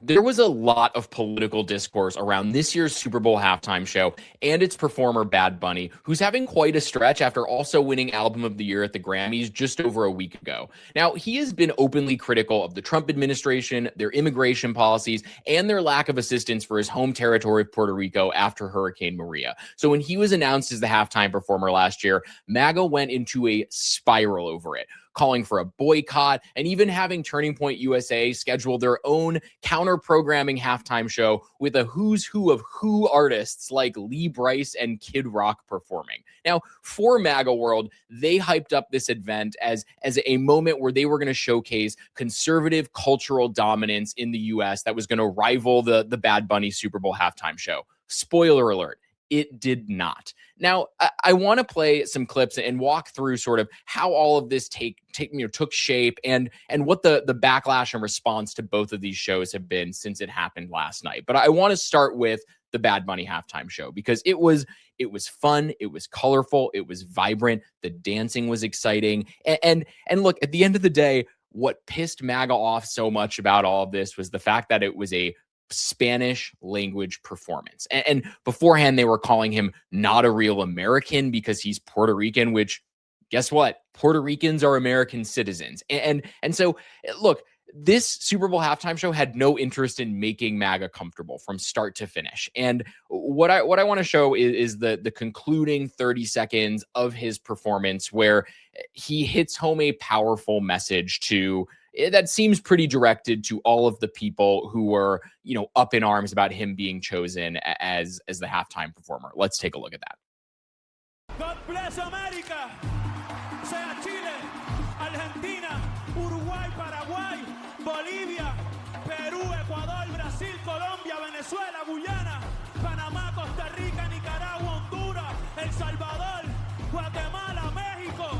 There was a lot of political discourse around this year's Super Bowl halftime show and its performer Bad Bunny, who's having quite a stretch after also winning Album of the Year at the Grammys just over a week ago. Now, he has been openly critical of the Trump administration, their immigration policies, and their lack of assistance for his home territory of Puerto Rico after Hurricane Maria. So when he was announced as the halftime performer last year, MAGA went into a spiral over it, calling for a boycott, and even having Turning Point USA schedule their own counter-programming halftime show with a who's who of who artists like Lee Brice and Kid Rock performing. Now, for MAGA World, they hyped up this event as a moment where they were going to showcase conservative cultural dominance in the U.S. that was going to rival the Bad Bunny Super Bowl halftime show. Spoiler alert, it did not. Now, I want to play some clips and walk through sort of how all of this took shape and what the backlash and response to both of these shows have been since it happened last night. But I want to start with the Bad Bunny halftime show because it was fun, it was colorful, it was vibrant, the dancing was exciting, and look, at the end of the day, what pissed MAGA off so much about all of this was the fact that it was a Spanish language performance. And beforehand, they were calling him not a real American because he's Puerto Rican, which guess what? Puerto Ricans are American citizens. And so, look, this Super Bowl halftime show had no interest in making MAGA comfortable from start to finish. And what I want to show is the concluding 30 seconds of his performance where he hits home a powerful message that seems pretty directed to all of the people who were, up in arms about him being chosen as the halftime performer. Let's take a look at that. God bless America. Sea Chile, Argentina, Uruguay, Paraguay, Bolivia, Perú, Ecuador, Brasil, Colombia, Venezuela, Guyana, Panamá, Costa Rica, Nicaragua, Honduras, El Salvador, Guatemala, México,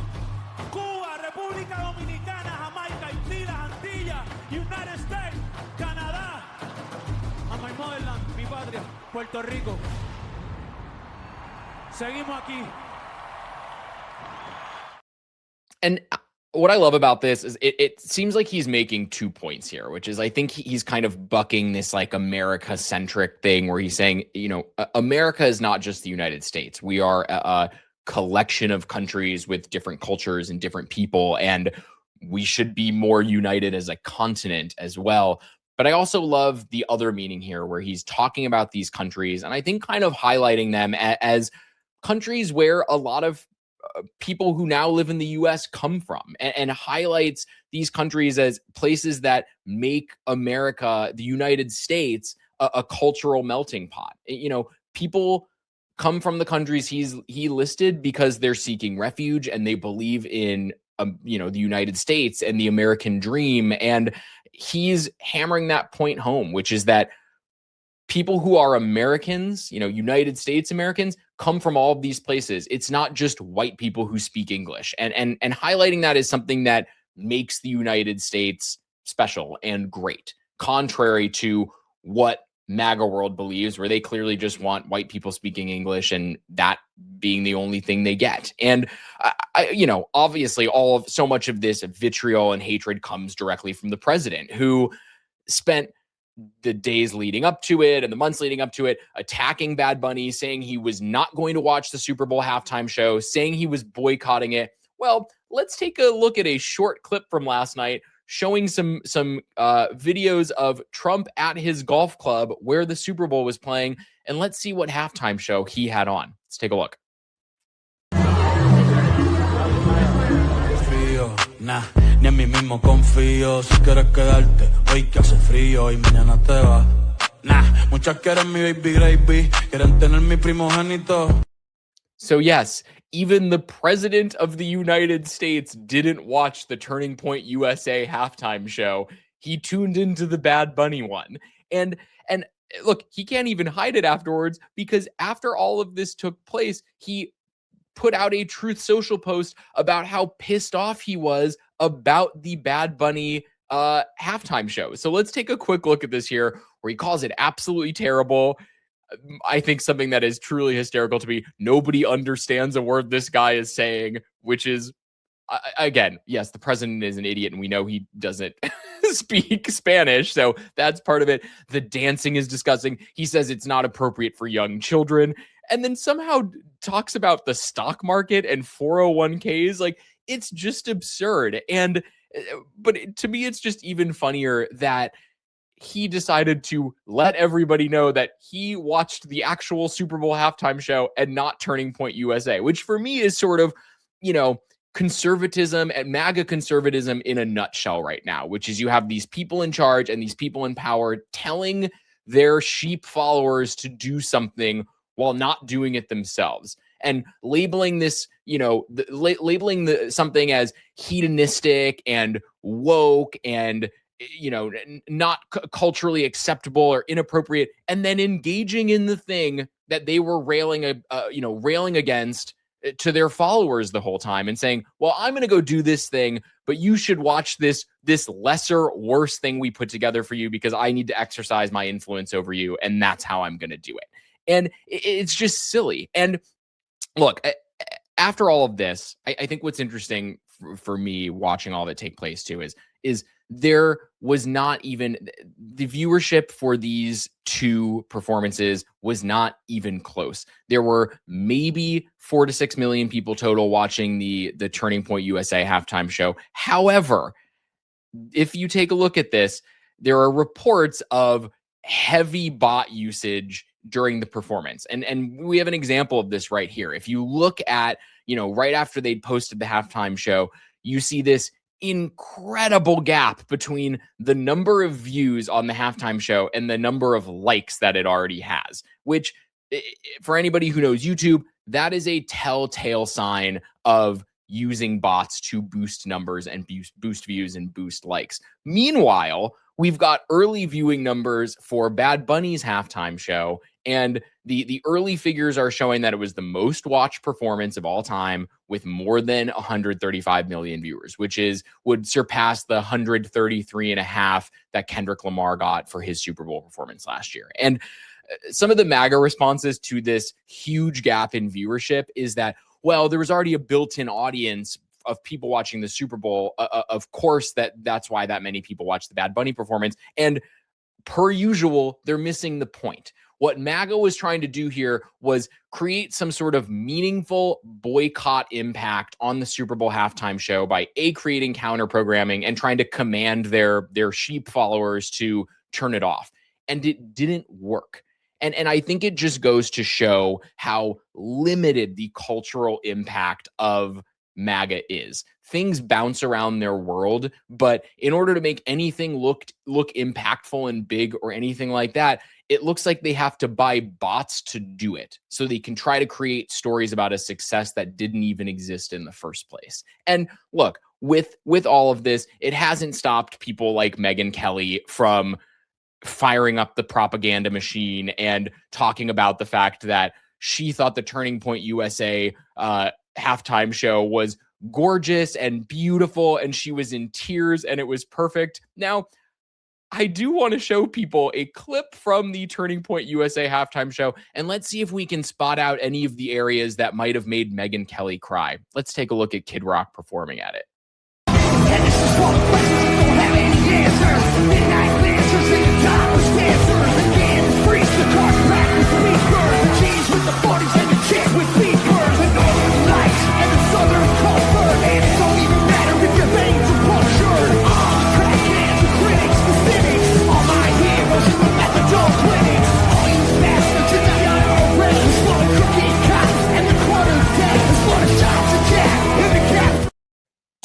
Cuba, República Dominicana, Jamaica, Haití, las Antillas, United States, Canadá, and my motherland, mi patria, Puerto Rico. Seguimos aquí. And what I love about this is it seems like he's making 2 points here, which is I think he's kind of bucking this like America-centric thing where he's saying, America is not just the United States. We are a collection of countries with different cultures and different people, and we should be more united as a continent as well. But I also love the other meaning here where he's talking about these countries and I think kind of highlighting them as countries where a lot of people who now live in the U.S. come from and highlights these countries as places that make America, the United States, a cultural melting pot. People come from the countries he listed because they're seeking refuge and they believe in, the United States and the American dream. And he's hammering that point home, which is that people who are Americans, United States Americans, come from all of these places. It's not just white people who speak English. And highlighting that is something that makes the United States special and great, contrary to what MAGA world believes, where they clearly just want white people speaking English and that being the only thing they get. And obviously so much of this vitriol and hatred comes directly from the president, who spent the days leading up to it and the months leading up to it attacking Bad Bunny, saying he was not going to watch the Super Bowl halftime show, saying he was boycotting it. Well, let's take a look at a short clip from last night showing some videos of Trump at his golf club where the Super Bowl was playing, and let's see what halftime show he had on. Let's take a look. Nah, ni en mí mismo confío. Si quieres quedarte, hoy que hace frío y mañana te vas. Nah, muchas quieren mi baby gravy, quieren tener mi primogénito. So yes, even the president of the United States didn't watch the Turning Point USA halftime show. He tuned into the Bad Bunny one. And look, he can't even hide it afterwards because after all of this took place, he put out a Truth Social post about how pissed off he was about the Bad Bunny halftime show. So let's take a quick look at this here, where he calls it absolutely terrible. I think something that is truly hysterical to me. Nobody understands a word this guy is saying, which is again, yes, the president is an idiot and we know he doesn't speak Spanish. So that's part of it. The dancing is disgusting. He says it's not appropriate for young children and then somehow talks about the stock market and 401ks. Like, it's just absurd. And, but to me, it's just even funnier that he decided to let everybody know that he watched the actual Super Bowl halftime show and not Turning Point USA, which for me is sort of, conservatism and MAGA conservatism in a nutshell right now, which is you have these people in charge and these people in power telling their sheep followers to do something while not doing it themselves and labeling this, labeling something as hedonistic and woke and not culturally acceptable or inappropriate, and then engaging in the thing that they were railing against to their followers the whole time and saying, well, I'm going to go do this thing, but you should watch this lesser, worse thing we put together for you because I need to exercise my influence over you. And that's how I'm going to do it. And it's just silly. And look, after all of this, I think what's interesting for me watching all that take place too is there was not even the viewership for these two performances was not even close. There were maybe 4 to 6 million people total watching the Turning Point USA halftime show. However, if you take a look at this, there are reports of heavy bot usage during the performance. And we have an example of this right here. If you look at, right after they'd posted the halftime show, you see this incredible gap between the number of views on the halftime show and the number of likes that it already has, which for anybody who knows YouTube, that is a telltale sign of using bots to boost numbers and boost views and boost likes. Meanwhile, we've got early viewing numbers for Bad Bunny's halftime show, and the early figures are showing that it was the most watched performance of all time with more than 135 million viewers, which would surpass the 133.5 that Kendrick Lamar got for his Super Bowl performance last year. And some of the MAGA responses to this huge gap in viewership is that, well, there was already a built-in audience of people watching the Super Bowl. Of course, that's why that many people watched the Bad Bunny performance. And per usual, they're missing the point. What MAGA was trying to do here was create some sort of meaningful boycott impact on the Super Bowl halftime show by creating counter programming and trying to command their sheep followers to turn it off. And it didn't work. And I think it just goes to show how limited the cultural impact of MAGA is. Things bounce around their world, but in order to make anything look impactful and big or anything like that, it looks like they have to buy bots to do it so they can try to create stories about a success that didn't even exist in the first place. And look, with all of this, it hasn't stopped people like Megyn Kelly from firing up the propaganda machine and talking about the fact that she thought the Turning Point USA halftime show was gorgeous and beautiful and she was in tears and it was perfect. Now, I do want to show people a clip from the Turning Point USA halftime show, and let's see if we can spot out any of the areas that might have made Megyn Kelly cry. Let's take a look at Kid Rock performing at it. And this is what questions that don't have any answers. Midnight dancers in the topless dancers. Again, freeze the cars back with speakers. The G's with the 40s and the chicks with beepers. The northern lights and the southern comfort. And it don't even matter if your veins are punctured. Crackheads, the critics, the cynics. All my heroes in the methadone clinics. All you bastards in the IRA. The slaughter cookie cops and the quarterdeck. The slaughter shots of Jack in the cap.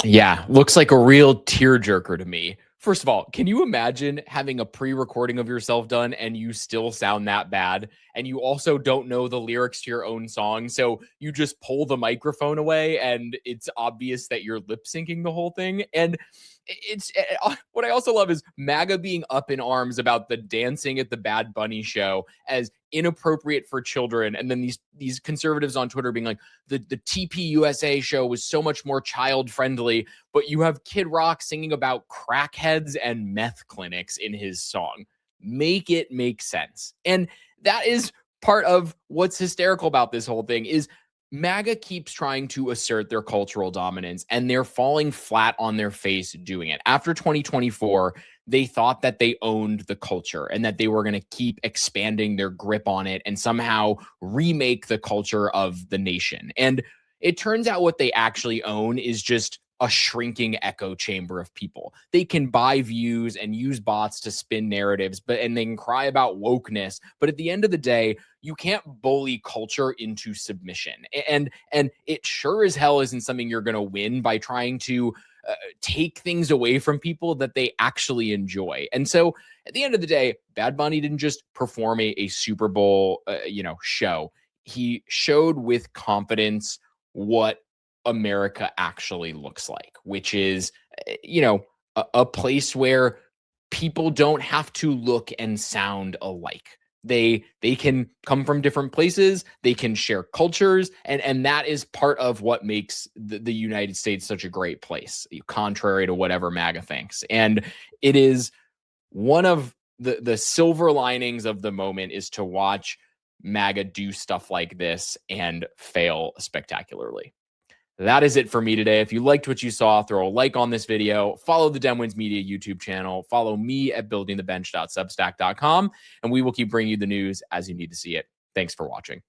Yeah, looks like a real tearjerker to me. First of all, can you imagine having a pre-recording of yourself done and you still sound that bad? And you also don't know the lyrics to your own song. So you just pull the microphone away and it's obvious that you're lip syncing the whole thing. And it's what I also love is MAGA being up in arms about the dancing at the Bad Bunny show as inappropriate for children. And then these conservatives on Twitter being like, the TPUSA show was so much more child friendly, but you have Kid Rock singing about crackheads and meth clinics in his song. Make it make sense. And that is part of what's hysterical about this whole thing is MAGA keeps trying to assert their cultural dominance, and they're falling flat on their face doing it. After 2024, they thought that they owned the culture and that they were going to keep expanding their grip on it and somehow remake the culture of the nation. And it turns out what they actually own is just a shrinking echo chamber of people. They can buy views and use bots to spin narratives, and they can cry about wokeness. But at the end of the day, you can't bully culture into submission. And it sure as hell isn't something you're going to win by trying to take things away from people that they actually enjoy. And so at the end of the day, Bad Bunny didn't just perform a Super Bowl, show. He showed with confidence what America actually looks like, which is, a place where people don't have to look and sound alike. They can come from different places, they can share cultures, and that is part of what makes the United States such a great place, contrary to whatever MAGA thinks. And it is one of the silver linings of the moment is to watch MAGA do stuff like this and fail spectacularly. That is it for me today. If you liked what you saw, throw a like on this video, follow the Demwins Media YouTube channel, follow me at buildingthebench.substack.com, and we will keep bringing you the news as you need to see it. Thanks for watching.